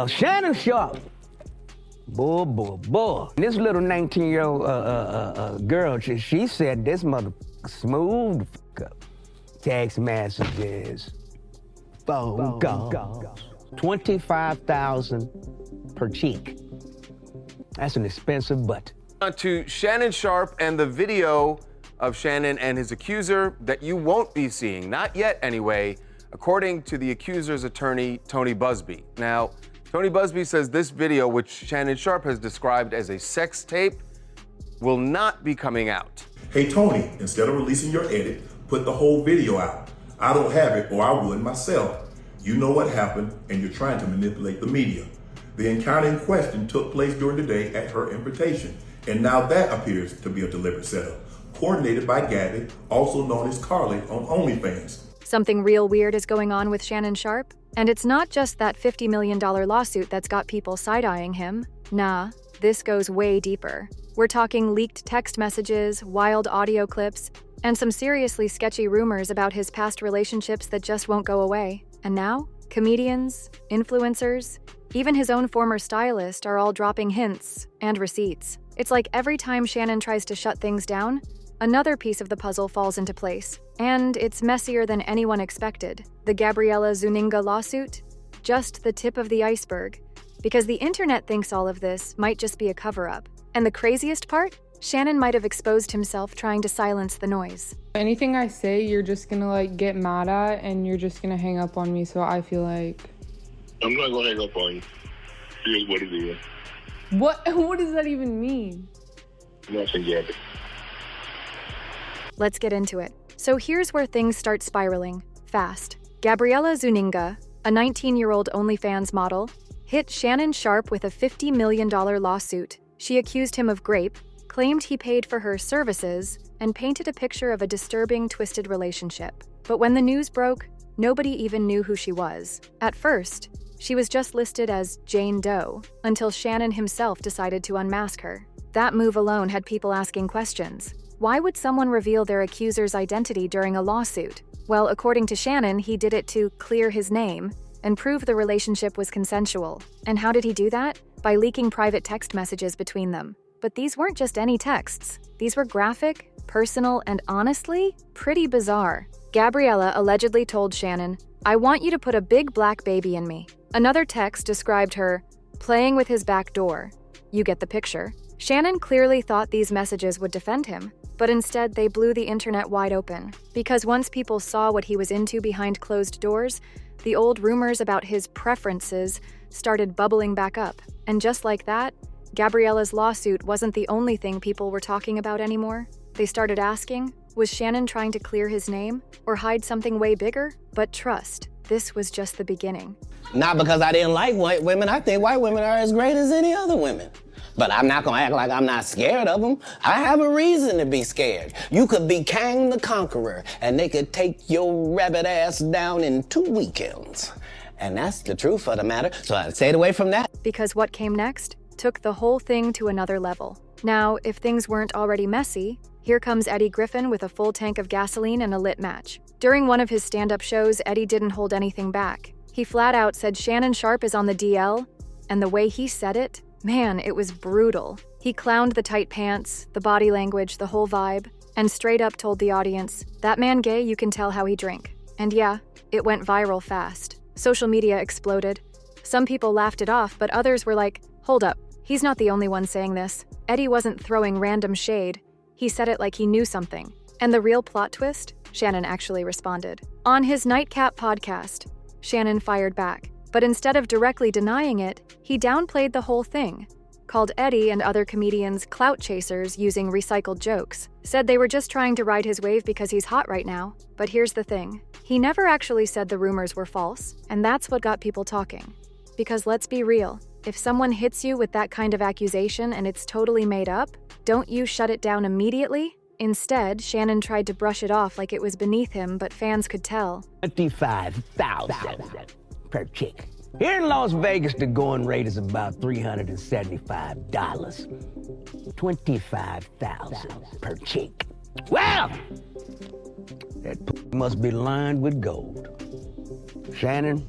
Shannon Sharpe. Boy. This little 19-year-old girl, she said this mother smooth up. Text messages, phone calls. $25,000 per cheek. That's an expensive butt. On to Shannon Sharpe and the video of Shannon and his accuser that you won't be seeing, not yet anyway, according to the accuser's attorney, Tony Busby. Now, Tony Busby says this video, which Shannon Sharpe has described as a sex tape, will not be coming out. Hey, Tony, instead of releasing your edit, put the whole video out. I don't have it, or I would myself. You know what happened, and you're trying to manipulate the media. The encounter in question took place during the day at her invitation, and now that appears to be a deliberate setup, coordinated by Gabby, also known as Carly on OnlyFans. Something real weird is going on with Shannon Sharpe, and it's not just that $50 million lawsuit that's got people side-eyeing him. Nah, this goes way deeper. We're talking leaked text messages, wild audio clips, and some seriously sketchy rumors about his past relationships that just won't go away. And now, comedians, influencers, even his own former stylist are all dropping hints and receipts. It's like every time Shannon tries to shut things down, another piece of the puzzle falls into place. And it's messier than anyone expected. The Gabriella Zuninga lawsuit? Just the tip of the iceberg. Because the internet thinks all of this might just be a cover-up. And the craziest part? Shannon might have exposed himself trying to silence the noise. Anything I say, you're just gonna get mad at, and you're just gonna hang up on me, so I feel like... I'm not gonna hang up on you. Here's what it is. What does that even mean? Nothing yet. Let's get into it. So here's where things start spiraling, fast. Gabriella Zuninga, a 19-year-old OnlyFans model, hit Shannon Sharpe with a $50 million lawsuit. She accused him of rape, claimed he paid for her services, and painted a picture of a disturbing, twisted relationship. But when the news broke, nobody even knew who she was. At first, she was just listed as Jane Doe, until Shannon himself decided to unmask her. That move alone had people asking questions. Why would someone reveal their accuser's identity during a lawsuit? Well, according to Shannon, he did it to clear his name and prove the relationship was consensual. And how did he do that? By leaking private text messages between them. But these weren't just any texts. These were graphic, personal, and honestly, pretty bizarre. Gabriella allegedly told Shannon, "I want you to put a big black baby in me." Another text described her playing with his back door. You get the picture. Shannon clearly thought these messages would defend him, but instead they blew the internet wide open. Because once people saw what he was into behind closed doors, the old rumors about his preferences started bubbling back up. And just like that, Gabriella's lawsuit wasn't the only thing people were talking about anymore. They started asking, was Shannon trying to clear his name or hide something way bigger? But trust, this was just the beginning. Not because I didn't like white women. I think white women are as great as any other women. But I'm not gonna act like I'm not scared of them. I have a reason to be scared. You could be Kang the Conqueror, and they could take your rabbit ass down in 2 weekends. And that's the truth of the matter, so I stayed away from that. Because what came next took the whole thing to another level. Now, if things weren't already messy, here comes Eddie Griffin with a full tank of gasoline and a lit match. During one of his stand-up shows, Eddie didn't hold anything back. He flat out said Shannon Sharpe is on the DL, and the way he said it, man, it was brutal. He clowned the tight pants, the body language, the whole vibe, and straight up told the audience, "That man gay, you can tell how he drink." And yeah, it went viral fast. Social media exploded. Some people laughed it off, but others were like, hold up, he's not the only one saying this. Eddie wasn't throwing random shade. He said it like he knew something. And the real plot twist? Shannon actually responded. On his Nightcap podcast, Shannon fired back. But instead of directly denying it, he downplayed the whole thing, called Eddie and other comedians clout chasers using recycled jokes, said they were just trying to ride his wave because he's hot right now. But here's the thing. He never actually said the rumors were false, and that's what got people talking. Because let's be real, if someone hits you with that kind of accusation and it's totally made up, don't you shut it down immediately? Instead, Shannon tried to brush it off like it was beneath him, but fans could tell. $25,000 per chick. Here in Las Vegas, the going rate is about $375. $25,000 per chick. Well, that must be lined with gold. Shannon,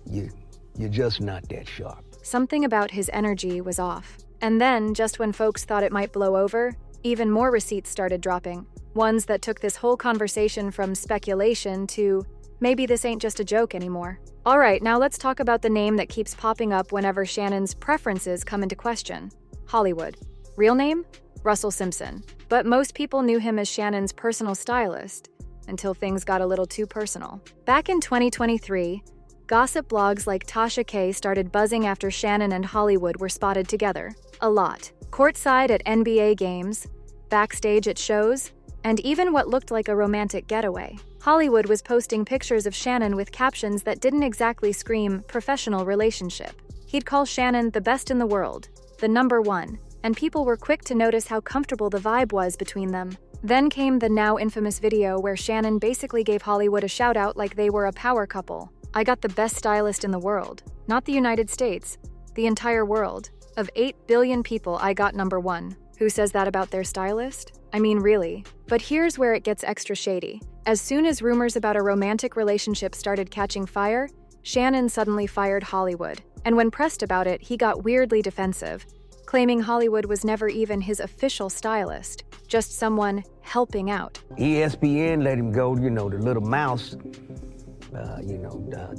you're just not that sharp. Something about his energy was off. And then, just when folks thought it might blow over, even more receipts started dropping. Ones that took this whole conversation from speculation to, maybe this ain't just a joke anymore. Alright, now let's talk about the name that keeps popping up whenever Shannon's preferences come into question. Hollywood. Real name? Russell Simpson. But most people knew him as Shannon's personal stylist, until things got a little too personal. Back in 2023, gossip blogs like Tasha K started buzzing after Shannon and Hollywood were spotted together. A lot. Courtside at NBA games, backstage at shows, and even what looked like a romantic getaway. Hollywood was posting pictures of Shannon with captions that didn't exactly scream professional relationship. He'd call Shannon the best in the world, the #1, and people were quick to notice how comfortable the vibe was between them. Then came the now infamous video where Shannon basically gave Hollywood a shout-out like they were a power couple. I got the best stylist in the world. Not the United States, the entire world. Of 8 billion people, I got #1. Who says that about their stylist? I mean, really. But here's where it gets extra shady. As soon as rumors about a romantic relationship started catching fire, Shannon suddenly fired Hollywood. And when pressed about it, he got weirdly defensive, claiming Hollywood was never even his official stylist, just someone helping out. ESPN let him go, the little mouse.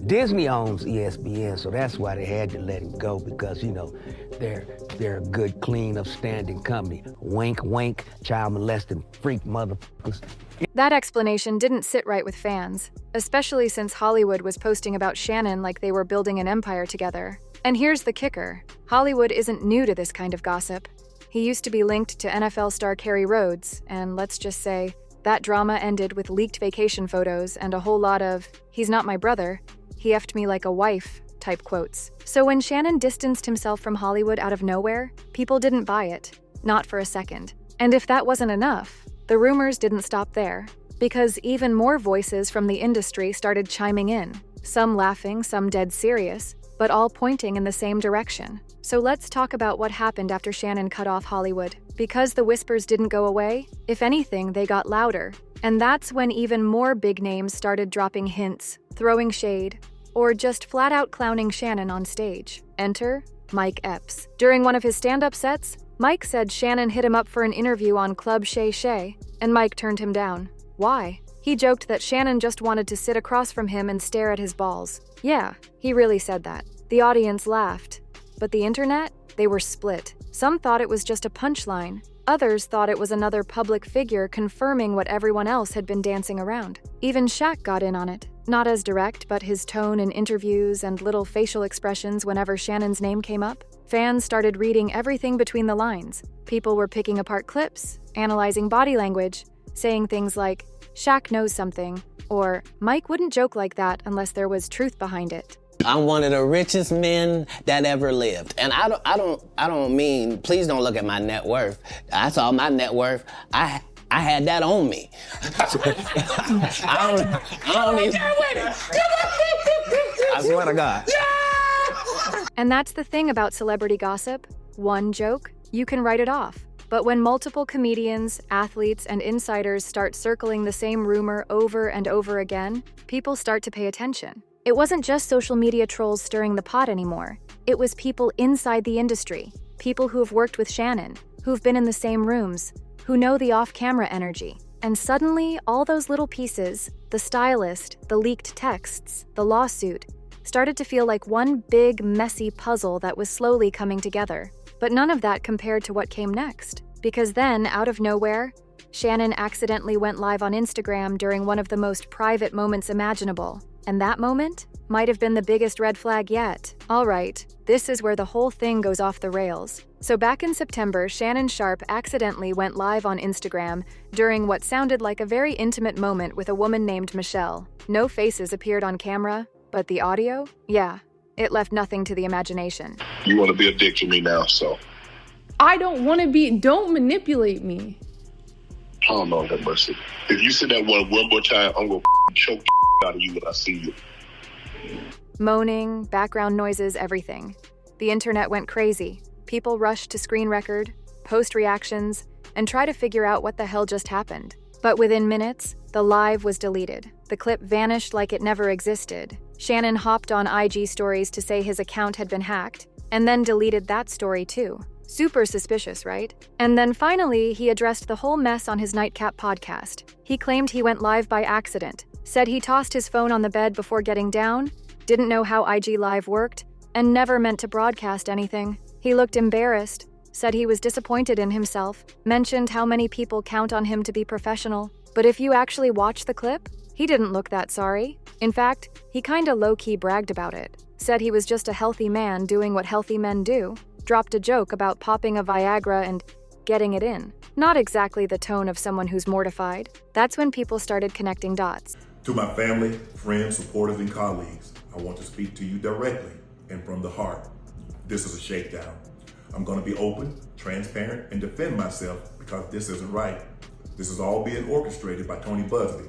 Disney owns ESPN, so that's why they had to let him go because, they're a good, clean, upstanding company. Wink, wink, child molesting freak motherfuckers. That explanation didn't sit right with fans, especially since Hollywood was posting about Shannon like they were building an empire together. And here's the kicker. Hollywood isn't new to this kind of gossip. He used to be linked to NFL star Kerry Rhodes, and let's just say, that drama ended with leaked vacation photos and a whole lot of, "he's not my brother, he effed me like a wife," type quotes. So when Shannon distanced himself from Hollywood out of nowhere, people didn't buy it. Not for a second. And if that wasn't enough, the rumors didn't stop there, because even more voices from the industry started chiming in. Some laughing, some dead serious, but all pointing in the same direction. So let's talk about what happened after Shannon cut off Hollywood. Because the whispers didn't go away, if anything, they got louder. And that's when even more big names started dropping hints, throwing shade, or just flat out clowning Shannon on stage. Enter Mike Epps. During one of his stand-up sets, Mike said Shannon hit him up for an interview on Club Shay Shay, and Mike turned him down. Why? He joked that Shannon just wanted to sit across from him and stare at his balls. Yeah, he really said that. The audience laughed. But the internet? They were split. Some thought it was just a punchline. Others thought it was another public figure confirming what everyone else had been dancing around. Even Shaq got in on it. Not as direct, but his tone in interviews and little facial expressions whenever Shannon's name came up. Fans started reading everything between the lines. People were picking apart clips, analyzing body language, saying things like, "Shaq knows something," or "Mike wouldn't joke like that unless there was truth behind it." I'm one of the richest men that ever lived. And I don't mean, please don't look at my net worth. I saw my net worth. I had that on me. I don't even. I swear to God. And that's the thing about celebrity gossip. One joke, you can write it off. But when multiple comedians, athletes, and insiders start circling the same rumor over and over again, people start to pay attention. It wasn't just social media trolls stirring the pot anymore. It was people inside the industry, people who have worked with Shannon, who've been in the same rooms, who know the off-camera energy. And suddenly, all those little pieces, the stylist, the leaked texts, the lawsuit, started to feel like one big, messy puzzle that was slowly coming together. But none of that compared to what came next. Because then, out of nowhere, Shannon accidentally went live on Instagram during one of the most private moments imaginable. And that moment might have been the biggest red flag yet. All right, this is where the whole thing goes off the rails. So back in September, Shannon Sharpe accidentally went live on Instagram during what sounded like a very intimate moment with a woman named Michelle. No faces appeared on camera, but the audio? Yeah, it left nothing to the imagination. You want to be a dick to me now, so. I don't want to be, don't manipulate me. Oh, Lord have mercy. If you say that one more time, I'm going to choke out of you when I see you. Moaning, background noises, everything. The internet went crazy. People rushed to screen record, post reactions, and try to figure out what the hell just happened. But within minutes, the live was deleted. The clip vanished like it never existed. Shannon hopped on IG stories to say his account had been hacked, and then deleted that story too. Super suspicious, right? And then finally, he addressed the whole mess on his Nightcap podcast. He claimed he went live by accident, said he tossed his phone on the bed before getting down, didn't know how IG Live worked, and never meant to broadcast anything. He looked embarrassed, said he was disappointed in himself, mentioned how many people count on him to be professional. But if you actually watch the clip, he didn't look that sorry. In fact, he kinda low-key bragged about it, said he was just a healthy man doing what healthy men do, dropped a joke about popping a Viagra and getting it in. Not exactly the tone of someone who's mortified. That's when people started connecting dots. To my family, friends, supporters, and colleagues, I want to speak to you directly and from the heart. This is a shakedown. I'm going to be open, transparent, and defend myself because this isn't right. This is all being orchestrated by Tony Busby,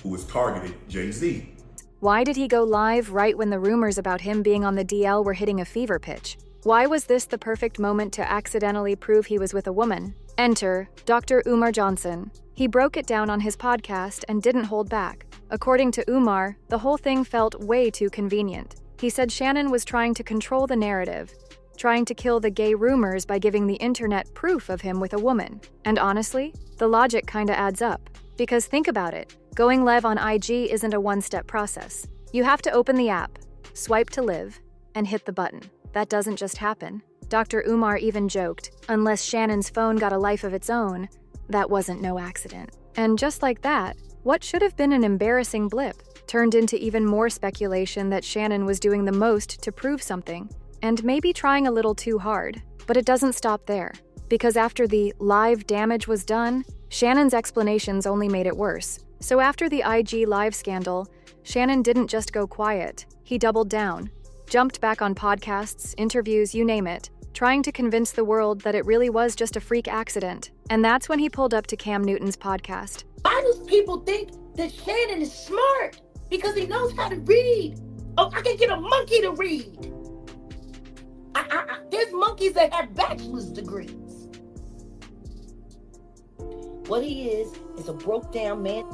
who has targeted Jay-Z. Why did he go live right when the rumors about him being on the DL were hitting a fever pitch? Why was this the perfect moment to accidentally prove he was with a woman? Enter Dr. Umar Johnson. He broke it down on his podcast and didn't hold back. According to Umar, the whole thing felt way too convenient. He said Shannon was trying to control the narrative, trying to kill the gay rumors by giving the internet proof of him with a woman. And honestly, the logic kinda adds up. Because think about it, going live on IG isn't a one-step process. You have to open the app, swipe to live, and hit the button. That doesn't just happen. Dr. Umar even joked, unless Shannon's phone got a life of its own, that wasn't no accident. And just like that, what should have been an embarrassing blip turned into even more speculation that Shannon was doing the most to prove something, and maybe trying a little too hard. But it doesn't stop there, because after the live damage was done, Shannon's explanations only made it worse. So after the IG Live scandal, Shannon didn't just go quiet. He doubled down, jumped back on podcasts, interviews, you name it, trying to convince the world that it really was just a freak accident. And that's when he pulled up to Cam Newton's podcast. Why do people think that Shannon is smart? Because he knows how to read. Oh, I can get a monkey to read. There's monkeys that have bachelor's degrees. What he is a broke down man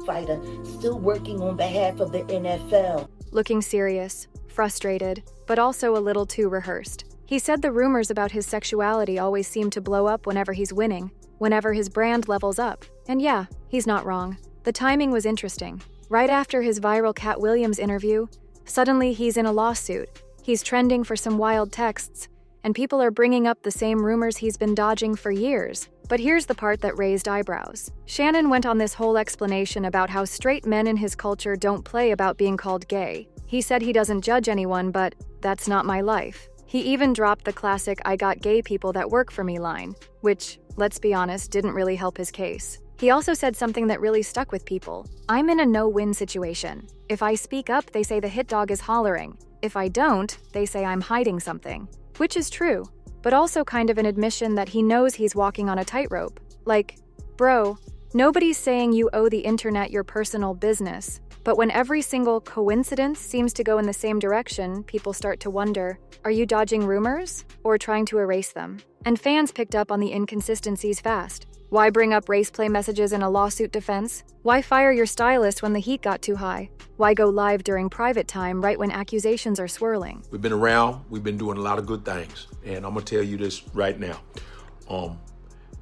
fighter still working on behalf of the NFL. Looking serious, frustrated, but also a little too rehearsed. He said the rumors about his sexuality always seem to blow up whenever he's winning, whenever his brand levels up. And yeah, he's not wrong. The timing was interesting. Right after his viral Cat Williams interview, suddenly he's in a lawsuit. He's trending for some wild texts, and people are bringing up the same rumors he's been dodging for years. But here's the part that raised eyebrows. Shannon went on this whole explanation about how straight men in his culture don't play about being called gay. He said he doesn't judge anyone, but that's not my life. He even dropped the classic "I got gay people that work for me" line, which, let's be honest, didn't really help his case. He also said something that really stuck with people. I'm in a no-win situation. If I speak up, they say the hit dog is hollering. If I don't, they say I'm hiding something. Which is true, but also kind of an admission that he knows he's walking on a tightrope. Like, bro, nobody's saying you owe the internet your personal business. But when every single coincidence seems to go in the same direction, people start to wonder, are you dodging rumors or trying to erase them? And fans picked up on the inconsistencies fast. Why bring up race play messages in a lawsuit defense? Why fire your stylist when the heat got too high? Why go live during private time right when accusations are swirling? We've been around, we've been doing a lot of good things. And I'm gonna tell you this right now.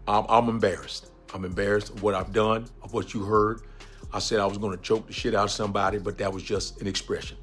I'm embarrassed. I'm embarrassed of what I've done, of what you heard. I said I was gonna choke the shit out of somebody, but that was just an expression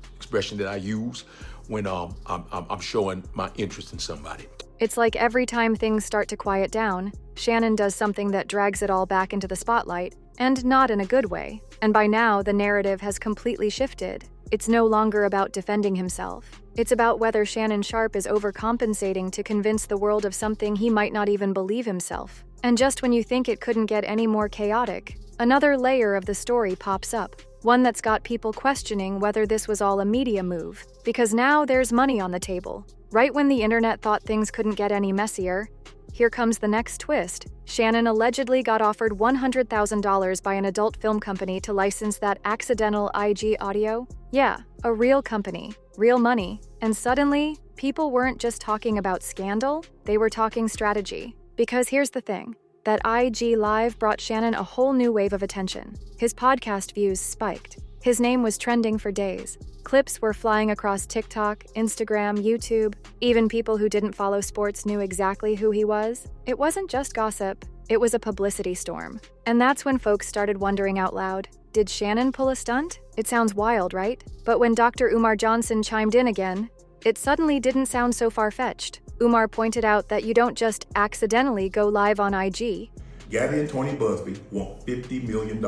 that I use when I'm showing my interest in somebody. It's like every time things start to quiet down, Shannon does something that drags it all back into the spotlight, and not in a good way. And by now, the narrative has completely shifted. It's no longer about defending himself. It's about whether Shannon Sharpe is overcompensating to convince the world of something he might not even believe himself. And just when you think it couldn't get any more chaotic, another layer of the story pops up. One that's got people questioning whether this was all a media move. Because now there's money on the table. Right when the internet thought things couldn't get any messier, here comes the next twist. Shannon allegedly got offered $100,000 by an adult film company to license that accidental IG audio. Yeah, a real company, real money. And suddenly, people weren't just talking about scandal, they were talking strategy. Because here's the thing. That IG Live brought Shannon a whole new wave of attention. His podcast views spiked. His name was trending for days. Clips were flying across TikTok, Instagram, YouTube. Even people who didn't follow sports knew exactly who he was. It wasn't just gossip, it was a publicity storm. And that's when folks started wondering out loud, did Shannon pull a stunt? It sounds wild, right? But when Dr. Umar Johnson chimed in again, it suddenly didn't sound so far-fetched. Umar pointed out that you don't just accidentally go live on IG. Gabby and Tony Busby want $50 million.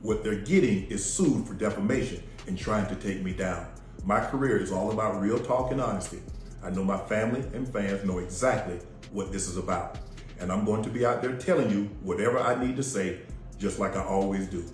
What they're getting is sued for defamation and trying to take me down. My career is all about real talk and honesty. I know my family and fans know exactly what this is about. And I'm going to be out there telling you whatever I need to say, just like I always do.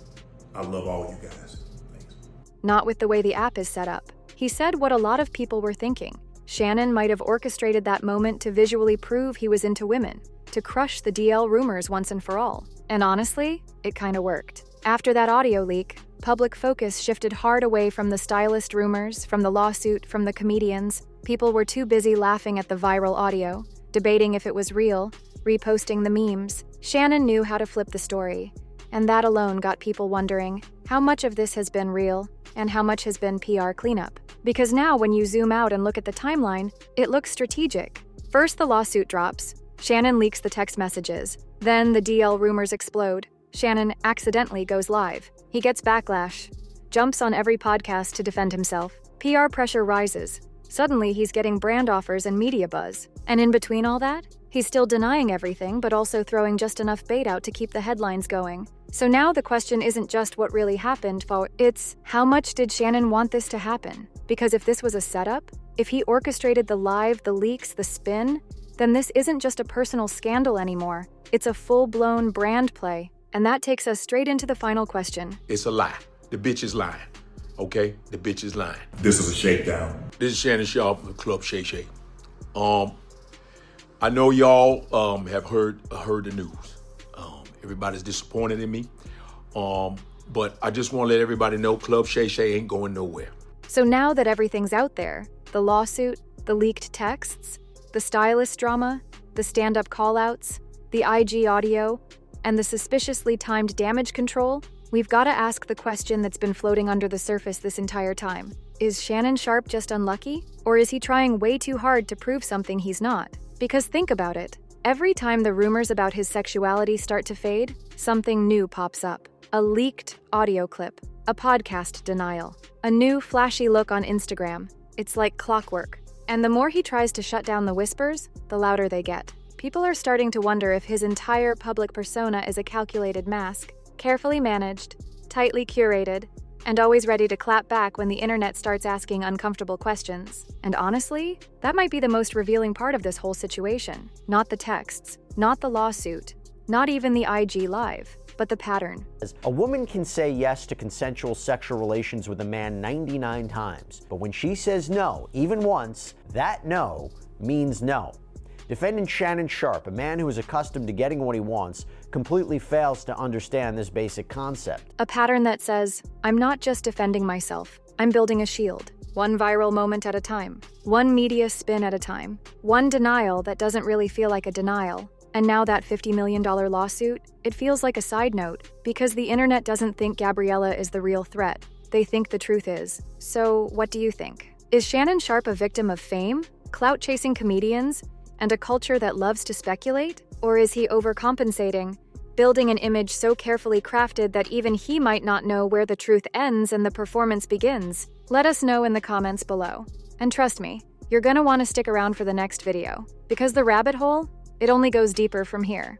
I love all you guys. Thanks. Not with the way the app is set up. He said what a lot of people were thinking. Shannon might have orchestrated that moment to visually prove he was into women, to crush the DL rumors once and for all. And honestly, it kinda worked. After that audio leak, public focus shifted hard away from the Stylist rumors, from the lawsuit, from the comedians. People were too busy laughing at the viral audio, debating if it was real, reposting the memes. Shannon knew how to flip the story, and that alone got people wondering how much of this has been real and how much has been PR cleanup. Because now when you zoom out and look at the timeline, it looks strategic. First the lawsuit drops, Shannon leaks the text messages, then the DL rumors explode. Shannon accidentally goes live. He gets backlash, jumps on every podcast to defend himself. PR pressure rises. Suddenly he's getting brand offers and media buzz. And in between all that, he's still denying everything but also throwing just enough bait out to keep the headlines going. So now the question isn't just what really happened, it's how much did Shannon want this to happen? Because if this was a setup, if he orchestrated the live, the leaks, the spin, then this isn't just a personal scandal anymore. It's a full-blown brand play. And that takes us straight into the final question. It's a lie. The bitch is lying. Okay? The bitch is lying. This is a shakedown. This is Shannon Sharpe of Club Shay Shay. I know y'all have heard the news. Everybody's disappointed in me. But I just want to let everybody know Club Shay Shay ain't going nowhere. So now that everything's out there, the lawsuit, the leaked texts, the Stylist drama, the stand-up call-outs, the IG audio, and the suspiciously timed damage control, we've got to ask the question that's been floating under the surface this entire time. Is Shannon Sharpe just unlucky? Or is he trying way too hard to prove something he's not? Because think about it. Every time the rumors about his sexuality start to fade, something new pops up. A leaked audio clip, a podcast denial, a new flashy look on Instagram. It's like clockwork. And the more he tries to shut down the whispers, the louder they get. People are starting to wonder if his entire public persona is a calculated mask, carefully managed, tightly curated, and always ready to clap back when the internet starts asking uncomfortable questions. And honestly, that might be the most revealing part of this whole situation. Not the texts, not the lawsuit, not even the IG live, but the pattern. A woman can say yes to consensual sexual relations with a man 99 times, but when she says no, even once, that no means no. Defendant Shannon Sharpe, a man who is accustomed to getting what he wants, completely fails to understand this basic concept. A pattern that says, I'm not just defending myself, I'm building a shield. One viral moment at a time, one media spin at a time, one denial that doesn't really feel like a denial. And now that $50 million lawsuit, it feels like a side note, because the internet doesn't think Gabriella is the real threat. They think the truth is. So what do you think? Is Shannon Sharpe a victim of fame, clout-chasing comedians, and a culture that loves to speculate? Or is he overcompensating, building an image so carefully crafted that even he might not know where the truth ends and the performance begins? Let us know in the comments below. And trust me, you're gonna want to stick around for the next video, because the rabbit hole, it only goes deeper from here.